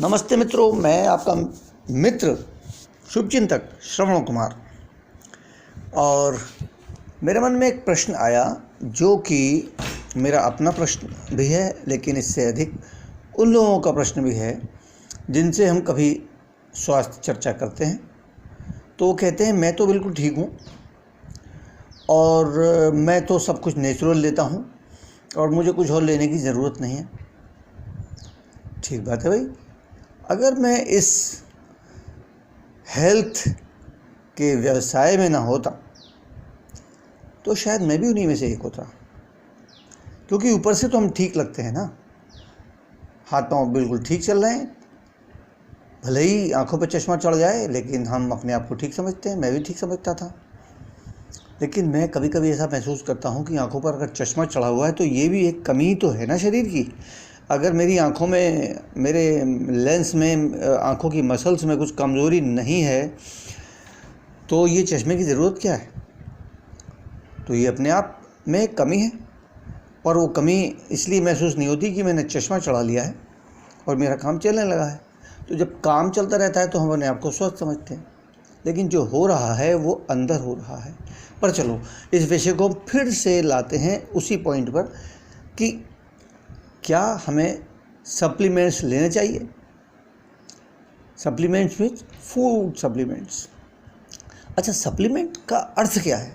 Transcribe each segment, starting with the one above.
नमस्ते मित्रों, मैं आपका मित्र शुभचिंतक श्रवण कुमार। और मेरे मन में एक प्रश्न आया जो कि मेरा अपना प्रश्न भी है, लेकिन इससे अधिक उन लोगों का प्रश्न भी है जिनसे हम कभी स्वास्थ्य चर्चा करते हैं। तो वो कहते हैं मैं तो बिल्कुल ठीक हूँ और मैं तो सब कुछ नेचुरल लेता हूँ और मुझे कुछ और लेने की ज़रूरत नहीं है। ठीक बात है भाई। अगर मैं इस हेल्थ के व्यवसाय में ना होता तो शायद मैं भी उन्हीं में से एक होता, क्योंकि ऊपर से तो हम ठीक लगते हैं ना, हाथ पांव बिल्कुल ठीक चल रहे हैं, भले ही आंखों पे चश्मा चढ़ जाए लेकिन हम अपने आप को ठीक समझते हैं। मैं भी ठीक समझता था, लेकिन मैं कभी कभी ऐसा महसूस करता हूँ कि आंखों पर अगर चश्मा चढ़ा हुआ है तो ये भी एक कमी तो है ना शरीर की। अगर मेरी आँखों में, मेरे लेंस में, आँखों की मसल्स में कुछ कमज़ोरी नहीं है तो ये चश्मे की ज़रूरत क्या है? तो ये अपने आप में एक कमी है, और वो कमी इसलिए महसूस नहीं होती कि मैंने चश्मा चढ़ा लिया है और मेरा काम चलने लगा है। तो जब काम चलता रहता है तो हम अपने आप को स्वस्थ समझते हैं, लेकिन जो हो रहा है वो अंदर हो रहा है। पर चलो, इस विषय को फिर से लाते हैं उसी पॉइंट पर कि क्या हमें सप्लीमेंट्स लेने चाहिए। Supplements means food supplements. अच्छा, सप्लीमेंट का अर्थ क्या है?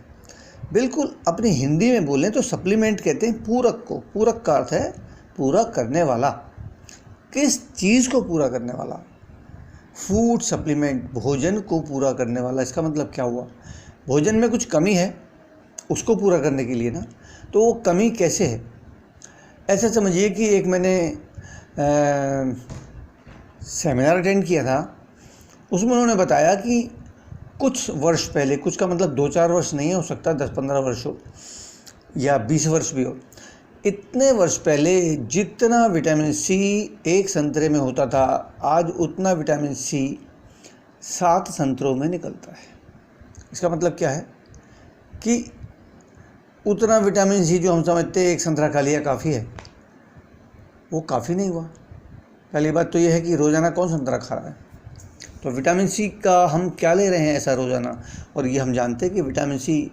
बिल्कुल अपनी हिंदी में बोलें तो सप्लीमेंट कहते हैं पूरक को। पूरक का अर्थ है पूरा करने वाला। किस चीज़ को पूरा करने वाला? फूड सप्लीमेंट, भोजन को पूरा करने वाला। इसका मतलब क्या हुआ? भोजन में कुछ कमी है, उसको पूरा करने के लिए ना। तो वो कमी कैसे है? ऐसा समझिए कि एक मैंने सेमिनार अटेंड किया था, उसमें उन्होंने बताया कि कुछ वर्ष पहले, कुछ का मतलब 2-4 वर्ष नहीं है, हो सकता है 10-15 वर्ष हो या 20 वर्ष भी हो, इतने वर्ष पहले जितना विटामिन सी एक संतरे में होता था, आज उतना विटामिन सी 7 संतरों में निकलता है। इसका मतलब क्या है कि उतना विटामिन सी जो हम समझते हैं एक संतरा खा लिया काफ़ी है, वो काफ़ी नहीं हुआ। पहली बात तो ये है कि रोज़ाना कौन संतरा खा रहा है? तो विटामिन सी का हम क्या ले रहे हैं ऐसा रोज़ाना? और ये हम जानते हैं कि विटामिन सी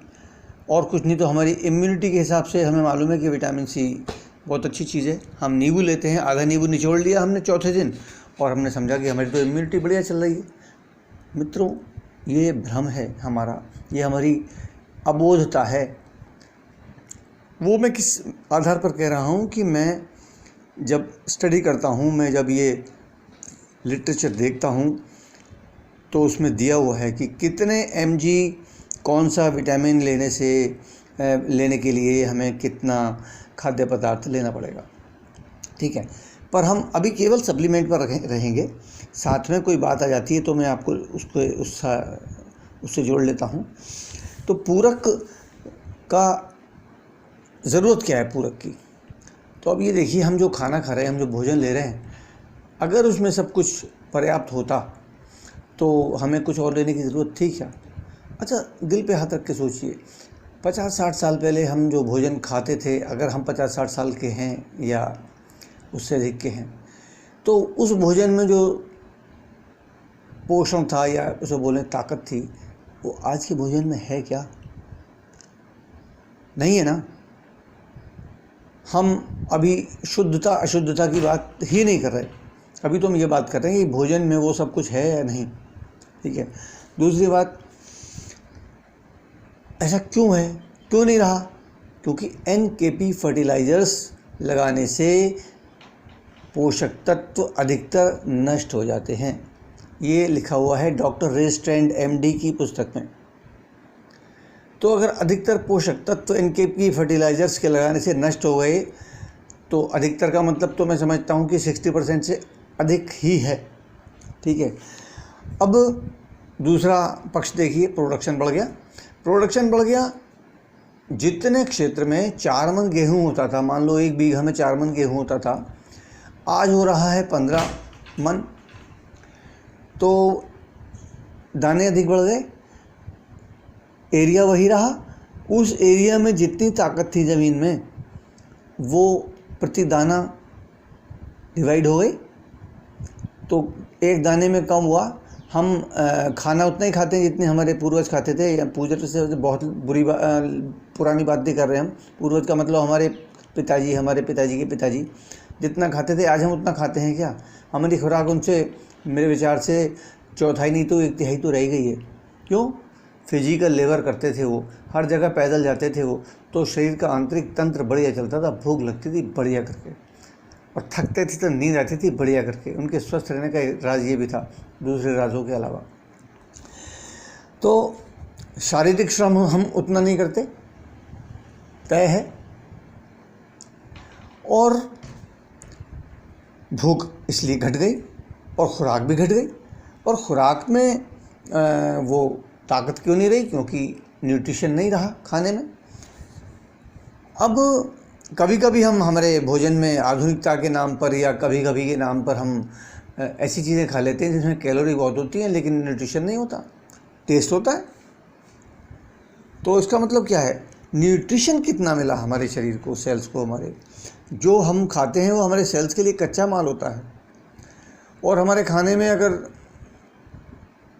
और कुछ नहीं तो हमारी इम्यूनिटी के हिसाब से हमें मालूम है कि विटामिन सी बहुत अच्छी चीज़ है। हम नींबू लेते हैं, आधा नींबू निचोड़ लिया हमने चौथे दिन और हमने समझा कि हमारी तो इम्यूनिटी बढ़िया चल रही है। मित्रों, ये भ्रम है हमारा, ये हमारी अबोधता है। वो मैं किस आधार पर कह रहा हूँ कि मैं जब स्टडी करता हूँ, मैं जब ये लिटरेचर देखता हूँ तो उसमें दिया हुआ है कि कितने mg कौन सा विटामिन लेने के लिए हमें कितना खाद्य पदार्थ लेना पड़ेगा। ठीक है, पर हम अभी केवल सप्लीमेंट पर रहेंगे। साथ में कोई बात आ जाती है तो मैं आपको उससे जोड़ लेता हूँ। तो पूरक का ज़रूरत क्या है पूरक की? तो अब ये देखिए, हम जो खाना खा रहे हैं, हम जो भोजन ले रहे हैं, अगर उसमें सब कुछ पर्याप्त होता तो हमें कुछ और लेने की ज़रूरत थी क्या? अच्छा, दिल पे हाथ रख के सोचिए, 50-60 साल पहले हम जो भोजन खाते थे, अगर हम 50-60 साल के हैं या उससे अधिक के हैं, तो उस भोजन में जो पोषण था या उसे बोलें ताकत थी, वो आज के भोजन में है क्या? नहीं है ना। हम अभी शुद्धता अशुद्धता की बात ही नहीं कर रहे, अभी तो हम ये बात कर रहे हैं कि भोजन में वो सब कुछ है या नहीं। ठीक है। दूसरी बात, ऐसा क्यों है, क्यों नहीं रहा? क्योंकि NKP फर्टिलाइज़र्स लगाने से पोषक तत्व अधिकतर नष्ट हो जाते हैं। ये लिखा हुआ है डॉक्टर रे स्ट्रैंड MD की पुस्तक में। तो अगर अधिकतर पोषक तत्व NKP फर्टिलाइज़र्स के लगाने से नष्ट हो गए तो अधिकतर का मतलब तो मैं समझता हूँ कि 60% से अधिक ही है। ठीक है। अब दूसरा पक्ष देखिए, प्रोडक्शन बढ़ गया। प्रोडक्शन बढ़ गया, जितने क्षेत्र में 4 मन गेहूँ होता था, मान लो 1 बीघा में 4 मन गेहूँ होता था, आज हो रहा है 15 मन। तो दाने अधिक बढ़ गए, एरिया वही रहा। उस एरिया में जितनी ताकत थी ज़मीन में, वो प्रति दाना डिवाइड हो गई। तो एक दाने में कम हुआ। हम खाना उतना ही खाते हैं जितने हमारे पूर्वज खाते थे। या पूर्वज से बहुत पुरानी बात नहीं कर रहे हम। पूर्वज का मतलब हमारे पिताजी, हमारे पिताजी के पिताजी जितना खाते थे, आज हम उतना खाते हैं क्या? हमारी खुराक उनसे मेरे विचार से चौथाई नहीं तो 1/3 तो रह गई है। क्यों? फिजिकल लेबर करते थे वो, हर जगह पैदल जाते थे वो, तो शरीर का आंतरिक तंत्र बढ़िया चलता था, भूख लगती थी बढ़िया करके, और थकते थे तो नींद आती थी बढ़िया करके। उनके स्वस्थ रहने का राज ये भी था, दूसरे राजों के अलावा। तो शारीरिक श्रम हम उतना नहीं करते, तय है। और भूख इसलिए घट गई और खुराक भी घट गई। और खुराक में वो ताकत क्यों नहीं रही? क्योंकि न्यूट्रिशन नहीं रहा खाने में। अब कभी कभी हम हमारे भोजन में आधुनिकता के नाम पर या कभी कभी के नाम पर हम ऐसी चीज़ें खा लेते हैं जिसमें कैलोरी बहुत होती हैं लेकिन न्यूट्रिशन नहीं होता, टेस्ट होता है। तो इसका मतलब क्या है? न्यूट्रिशन कितना मिला हमारे शरीर को, सेल्स को हमारे? जो हम खाते हैं वो हमारे सेल्स के लिए कच्चा माल होता है। और हमारे खाने में अगर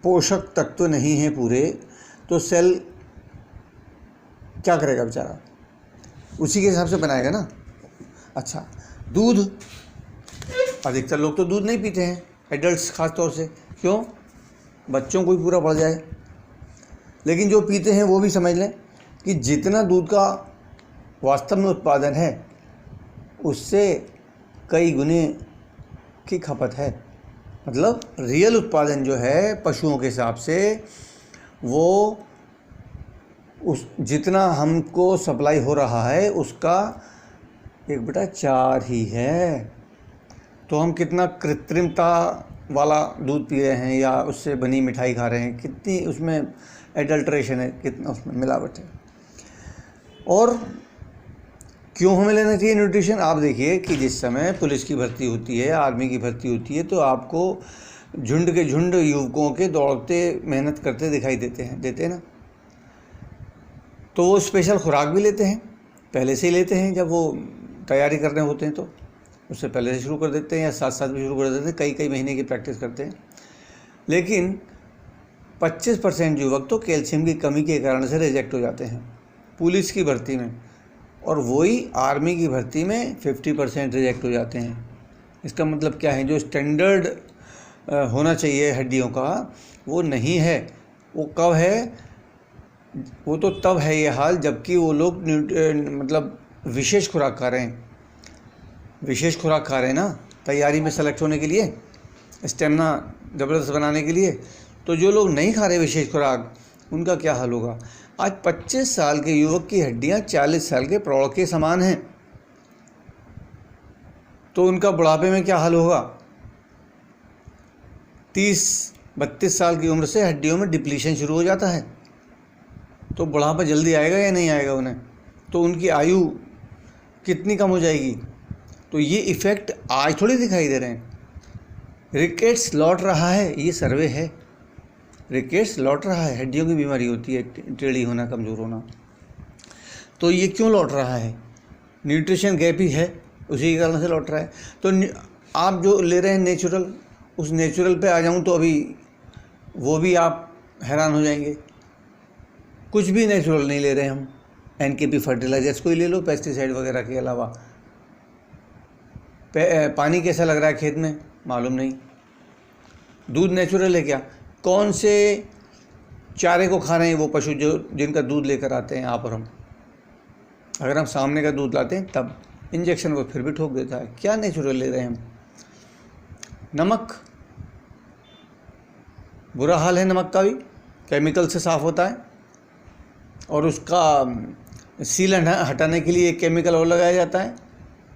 पोषक तत्व नहीं हैं पूरे, तो सेल क्या करेगा बेचारा? उसी के हिसाब से बनाएगा ना। अच्छा, दूध, अधिकतर लोग तो दूध नहीं पीते हैं, एडल्ट्स खास तौर से। क्यों? बच्चों को भी पूरा पड़ जाए। लेकिन जो पीते हैं वो भी समझ लें कि जितना दूध का वास्तव में उत्पादन है उससे कई गुने की खपत है। मतलब रियल उत्पादन जो है पशुओं के हिसाब से, वो उस जितना हमको सप्लाई हो रहा है उसका 1/4 ही है। तो हम कितना कृत्रिमता वाला दूध पी रहे हैं या उससे बनी मिठाई खा रहे हैं, कितनी उसमें एडल्ट्रेशन है, कितना उसमें मिलावट है। और क्यों हमें लेना चाहिए न्यूट्रिशन? आप देखिए कि जिस समय पुलिस की भर्ती होती है, आर्मी की भर्ती होती है, तो आपको झुंड के झुंड युवकों के दौड़ते मेहनत करते दिखाई देते हैं ना। तो वो स्पेशल खुराक भी लेते हैं, पहले से ही लेते हैं। जब वो तैयारी कर रहे होते हैं तो उससे पहले से शुरू कर देते हैं या साथ साथ भी शुरू कर देते हैं, कई महीने की प्रैक्टिस करते हैं। लेकिन 25% युवक तो कैल्शियम की कमी के कारण से रिजेक्ट हो जाते हैं पुलिस की भर्ती में, और वही आर्मी की भर्ती में 50% रिजेक्ट हो जाते हैं। इसका मतलब क्या है? जो स्टैंडर्ड होना चाहिए हड्डियों का वो नहीं है। वो कब है? वो तो तब है ये हाल जबकि वो लोग मतलब विशेष खुराक खा रहे हैं। विशेष खुराक खा रहे हैं ना, तैयारी में सेलेक्ट होने के लिए, स्टेमिना ज़बरदस्त बनाने के लिए। तो जो लोग नहीं खा रहे विशेष खुराक, उनका क्या हाल होगा? आज 25 साल के युवक की हड्डियां 40 साल के प्रौढ़ के समान हैं, तो उनका बुढ़ापे में क्या हाल होगा? 30-32 साल की उम्र से हड्डियों में डिप्लीशन शुरू हो जाता है। तो बुढ़ापा जल्दी आएगा या नहीं आएगा उन्हें? तो उनकी आयु कितनी कम हो जाएगी? तो ये इफ़ेक्ट आज थोड़ी दिखाई दे रहे हैं। रिकेट्स लौट रहा है, ये सर्वे है। रिकेट्स लौट रहा है, हड्डियों की बीमारी होती है, टेढ़ी होना, कमज़ोर होना। तो ये क्यों लौट रहा है? न्यूट्रिशन गैप ही है, उसी के कारण से लौट रहा है। तो आप जो ले रहे हैं नेचुरल, उस नेचुरल पे आ जाऊं तो अभी वो भी आप हैरान हो जाएंगे। कुछ भी नेचुरल नहीं ले रहे हम। NPK फर्टिलाइजर्स को ही ले लो, पेस्टिसाइड वगैरह के अलावा। पानी कैसा लग रहा है खेत में मालूम नहीं। दूध नेचुरल है क्या? कौन से चारे को खा रहे हैं वो पशु जो जिनका दूध लेकर आते हैं आप और हम? अगर हम सामने का दूध लाते हैं तब इंजेक्शन वो फिर भी ठोक देता है। क्या नेचुरल ले रहे हैं हम? नमक, बुरा हाल है नमक का भी, केमिकल से साफ़ होता है और उसका सील हटाने के लिए एक केमिकल और लगाया जाता है,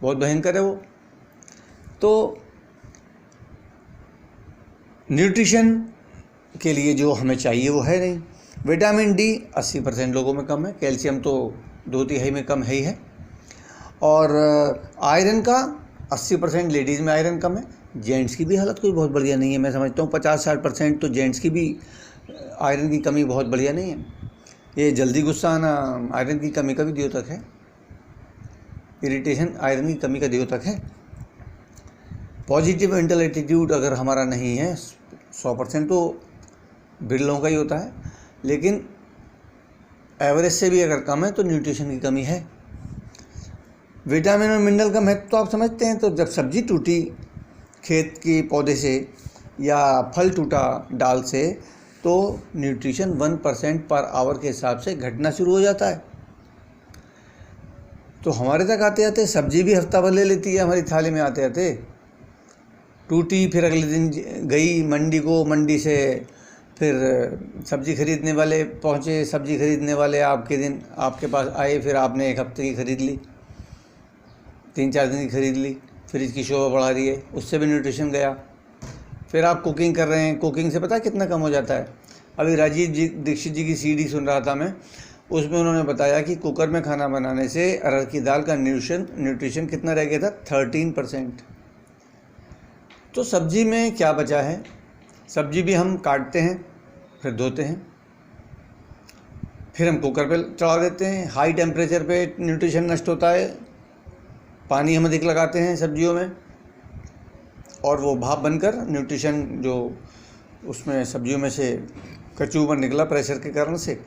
बहुत भयंकर है वो। तो न्यूट्रिशन के लिए जो हमें चाहिए वो है नहीं। विटामिन डी 80% लोगों में कम है, कैल्शियम तो 2/3 में कम है ही है, और आयरन का 80% लेडीज़ में आयरन कम है। जेंट्स की भी हालत कोई बहुत बढ़िया नहीं है। मैं समझता हूँ 50-60% तो जेंट्स की भी आयरन की कमी बहुत बढ़िया नहीं है। ये जल्दी गुस्सा आना आयरन की कमी का भी द्योतक है। इरिटेशन आयरन की कमी का द्योतक है। पॉजिटिव मेंटल एटीट्यूड अगर हमारा नहीं है, 100% तो बिरलों का ही होता है, लेकिन एवरेज से भी अगर कम है तो न्यूट्रिशन की कमी है। विटामिन और मिनरल का महत्व तो आप समझते हैं। तो जब सब्जी टूटी खेत की पौधे से या फल टूटा डाल से, तो न्यूट्रिशन 1% पर आवर के हिसाब से घटना शुरू हो जाता है। तो हमारे तक आते आते सब्जी भी हफ्ता भर ले लेती है हमारी थाली में आते आते। टूटी, फिर अगले दिन गई मंडी को, मंडी से फिर सब्जी खरीदने वाले पहुँचे, सब्जी खरीदने वाले आपके पास आए, फिर आपने 1 हफ्ते की खरीद ली, 3-4 दिन की खरीद ली, फ्रिज की शोभा बढ़ा रही है, उससे भी न्यूट्रिशन गया। फिर आप कुकिंग कर रहे हैं, कुकिंग से पता कितना कम हो जाता है। अभी राजीव दीक्षित जी की सीडी सुन रहा था मैं, उसमें उन्होंने बताया कि कुकर में खाना बनाने से अरहर की दाल का न्यूट्रिशन कितना रह गया था, 13%। तो सब्जी में क्या बचा है? सब्जी भी हम काटते हैं, फिर धोते हैं, फिर हम कुकर पे चढ़ा देते हैं, हाई टेम्परेचर पे न्यूट्रिशन नष्ट होता है, पानी हम अधिक लगाते हैं सब्जियों में, और वो भाप बनकर न्यूट्रिशन जो उसमें सब्जियों में से कचूमर निकला प्रेशर के कारण से,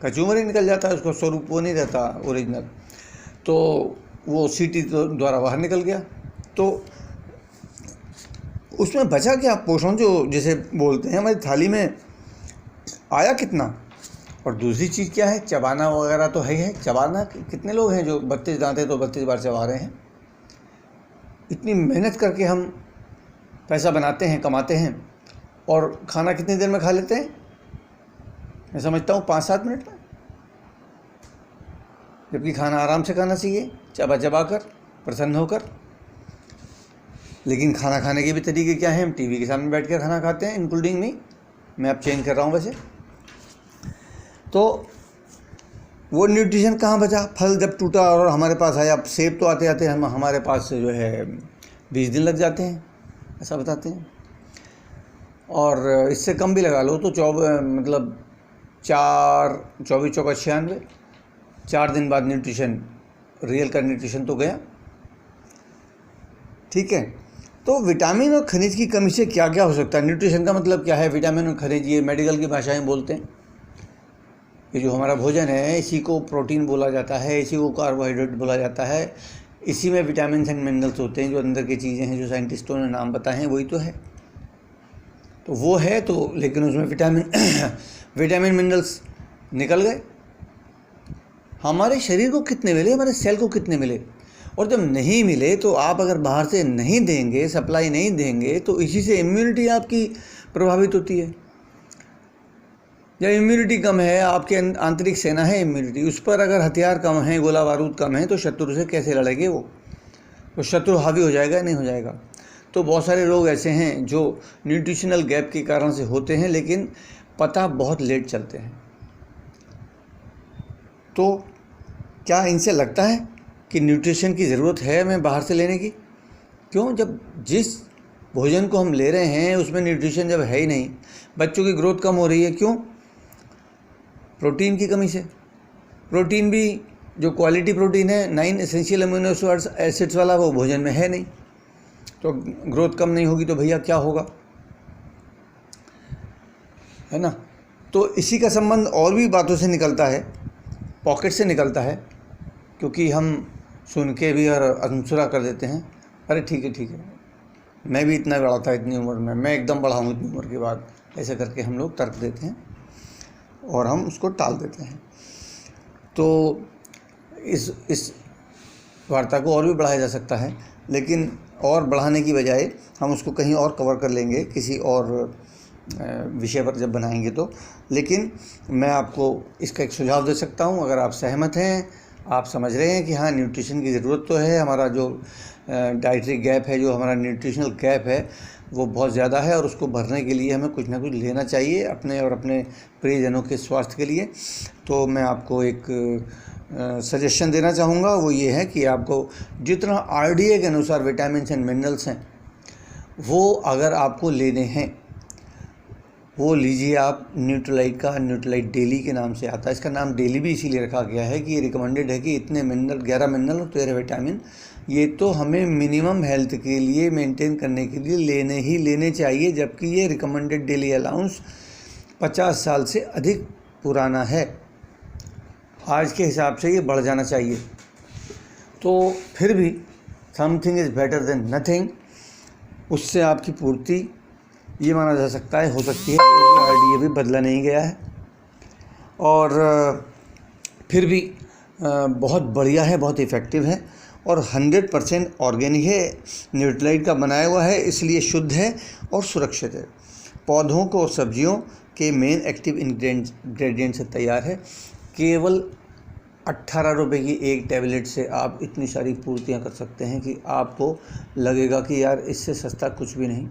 कचूमर ही निकल जाता है, उसका स्वरूप वो नहीं रहता ओरिजिनल, तो वो सीटी द्वारा बाहर निकल गया। तो उसमें बचा क्या? पोषण जो जिसे बोलते हैं, हमारी थाली में आया कितना? और दूसरी चीज़ क्या है? चबाना वगैरह तो है ही है। चबाना, कितने लोग हैं जो 32 दांत हैं तो 32 बार चबा रहे हैं? इतनी मेहनत करके हम पैसा बनाते हैं, कमाते हैं, और खाना कितनी देर में खा लेते हैं? मैं समझता हूँ 5-7 मिनट में, जबकि खाना आराम से खाना चाहिए, चबा चबा कर, प्रसन्न होकर। लेकिन खाना खाने के भी तरीके क्या हैं? हम टीवी के सामने बैठ कर खाना खाते हैं, इंक्लूडिंग मी, मैं अब चेंज कर रहा हूँ वैसे। तो वो न्यूट्रिशन कहाँ बचा? फल जब टूटा और हमारे पास आया, सेब तो आते आते हमारे पास जो है 20 दिन लग जाते हैं, ऐसा बताते हैं, और इससे कम भी लगा लो तो 24 चौका 96, 4 दिन बाद न्यूट्रिशन, रियल का न्यूट्रिशन तो गया। ठीक है, तो विटामिन और खनिज की कमी से क्या क्या हो सकता है? न्यूट्रिशन का मतलब क्या है? विटामिन और खनिज, ये मेडिकल की भाषाएं बोलते हैं। ये जो हमारा भोजन है, इसी को प्रोटीन बोला जाता है, इसी को कार्बोहाइड्रेट बोला जाता है, इसी में विटामिन एंड मिनरल्स होते हैं, जो अंदर की चीज़ें हैं जो साइंटिस्टों ने नाम बताए हैं वही तो है। तो वो है तो, लेकिन उसमें विटामिन मिनरल्स निकल गए। हमारे शरीर को कितने मिले, हमारे सेल को कितने मिले? और जब नहीं मिले तो आप अगर बाहर से नहीं देंगे, सप्लाई नहीं देंगे, तो इसी से इम्यूनिटी आपकी प्रभावित होती है। जब इम्यूनिटी कम है, आपके आंतरिक सेना है इम्यूनिटी, उस पर अगर हथियार कम हैं, गोला बारूद कम है, तो शत्रु से कैसे लड़ेंगे वो? तो शत्रु हावी हो जाएगा, नहीं हो जाएगा। तो बहुत सारे लोग ऐसे हैं जो न्यूट्रिशनल गैप के कारण से होते हैं, लेकिन पता बहुत लेट चलते हैं। तो क्या इनसे लगता है कि न्यूट्रिशन की ज़रूरत है हमें बाहर से लेने की? क्यों? जब जिस भोजन को हम ले रहे हैं उसमें न्यूट्रिशन जब है ही नहीं, बच्चों की ग्रोथ कम हो रही है, क्यों? प्रोटीन की कमी से। प्रोटीन भी जो क्वालिटी प्रोटीन है, 9 एसेंशियल अमीनो एसिड्स वाला, वो भोजन में है नहीं, तो ग्रोथ कम नहीं होगी तो भैया क्या होगा, है ना? तो इसी का संबंध और भी बातों से निकलता है, पॉकेट से निकलता है, क्योंकि हम सुन के भी और अनसुरा कर देते हैं, अरे ठीक है, मैं भी इतना बड़ा था इतनी उम्र में, मैं एकदम बड़ा हूँ इतनी उम्र के बाद, ऐसे करके हम लोग तर्क देते हैं और हम उसको टाल देते हैं। तो इस वार्ता को और भी बढ़ाया जा सकता है, लेकिन और बढ़ाने की बजाय हम उसको कहीं और कवर कर लेंगे, किसी और विषय पर जब बनाएंगे तो। लेकिन मैं आपको इसका एक सुझाव दे सकता हूँ, अगर आप सहमत हैं, आप समझ रहे हैं कि हाँ न्यूट्रिशन की ज़रूरत तो है, हमारा जो डाइटरी गैप है, जो हमारा न्यूट्रिशनल गैप है, वो बहुत ज़्यादा है, और उसको भरने के लिए हमें कुछ ना कुछ लेना चाहिए अपने और अपने प्रियजनों के स्वास्थ्य के लिए। तो मैं आपको एक सजेशन देना चाहूँगा, वो ये है कि आपको जितना आरडीए के अनुसार विटामिन एंड मिनरल्स हैं, वो अगर आपको लेने हैं वो लीजिए आप न्यूट्रीलाइट का। न्यूट्रीलाइट डेली के नाम से आता है, इसका नाम डेली भी इसीलिए रखा गया है कि ये रिकमेंडेड है कि इतने मिनरल, 11 मिनरल और 13 विटामिन ये तो हमें मिनिमम हेल्थ के लिए मेंटेन करने के लिए लेने चाहिए, जबकि ये रिकमेंडेड डेली अलाउंस 50 साल से अधिक पुराना है। आज के हिसाब से ये बढ़ जाना चाहिए। तो फिर भी something is better than nothing, उससे आपकी पूर्ति ये माना जा सकता है हो सकती है, क्योंकि RDA भी बदला नहीं गया है और फिर भी बहुत बढ़िया है, बहुत इफ़ेक्टिव है और 100% ऑर्गेनिक है, न्यूट्रिलाइट का बनाया हुआ है, इसलिए शुद्ध है और सुरक्षित है। पौधों को और सब्जियों के मेन एक्टिव इंग्रेडिएंट से तैयार है। केवल 18 रुपये की एक टैबलेट से आप इतनी सारी पूर्तियाँ कर सकते हैं कि आपको लगेगा कि यार इससे सस्ता कुछ भी नहीं,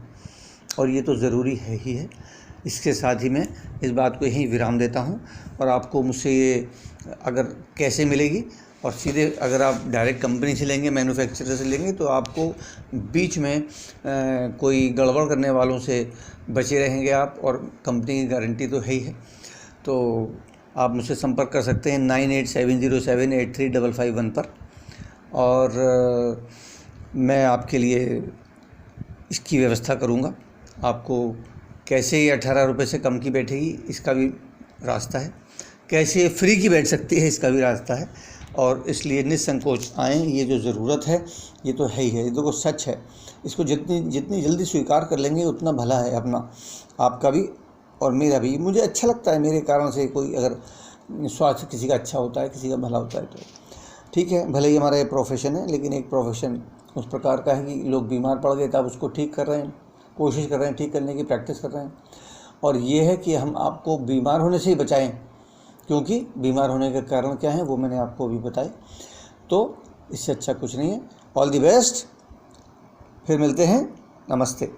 और ये तो ज़रूरी है ही है। इसके साथ ही मैं इस बात को यहीं विराम देता हूँ और आपको मुझसे ये अगर कैसे मिलेगी, और सीधे अगर आप डायरेक्ट कंपनी से लेंगे, मैन्युफैक्चरर से लेंगे, तो आपको बीच में कोई गड़बड़ करने वालों से बचे रहेंगे आप, और कंपनी की गारंटी तो है ही है। तो आप मुझसे संपर्क कर सकते हैं 9870783551 पर, और मैं आपके लिए इसकी व्यवस्था करूँगा। आपको कैसे ये 18 रुपये से कम की बैठेगी इसका भी रास्ता है, कैसे ये फ्री की बैठ सकती है इसका भी रास्ता है, और इसलिए निसंकोच आएँ। ये जो ज़रूरत है ये तो है ही है, ये देखो सच है। इसको जितनी जल्दी स्वीकार कर लेंगे उतना भला है अपना, आपका भी और मेरा भी। मुझे अच्छा लगता है, मेरे कारण से कोई अगर स्वास्थ्य किसी का अच्छा होता है, किसी का भला होता है तो ठीक है। भले ही हमारा ये प्रोफेशन है, लेकिन एक प्रोफेशन उस प्रकार का है कि लोग बीमार पड़ गए तब उसको ठीक कर रहे हैं, कोशिश कर रहे हैं ठीक करने की, प्रैक्टिस कर रहे हैं। और ये है कि हम आपको बीमार होने से ही बचाएं, क्योंकि बीमार होने के कारण क्या है वो मैंने आपको अभी बताए। तो इससे अच्छा कुछ नहीं है। ऑल द बेस्ट, फिर मिलते हैं, नमस्ते।